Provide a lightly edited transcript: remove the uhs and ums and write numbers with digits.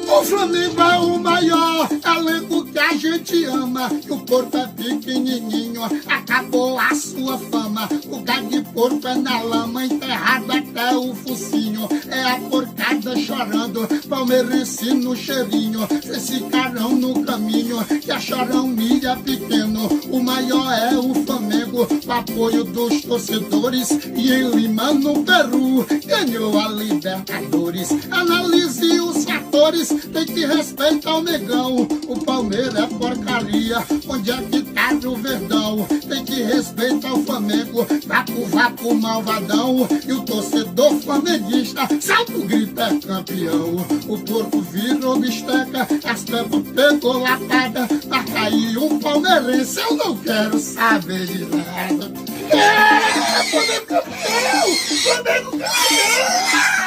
O Flamengo é o maior elenco que a gente ama. E o porco é pequenininho, acabou a sua fama. O gado de porco é na lama, enterrado até o focinho. É a porcada chorando, palmeirense no cheirinho. Esse carão no caminho, que a chorão milha pequeno. O maior é o Flamengo, o apoio dos torcedores. E em Lima, no Peru, ganhou a Libertadores. Analise os fatores, tem que respeitar o negão. O Palmeiras é porcaria, onde é que tá o Verdão? Tem que respeitar o Flamengo, vapo, malvadão. E o torcedor flamenguista salta o grito, é campeão. O porco virou bisteca, as tampas pegou lapada. Pra cair um palmeirense, eu não quero saber de nada. Flamengo campeão! Flamengo campeão!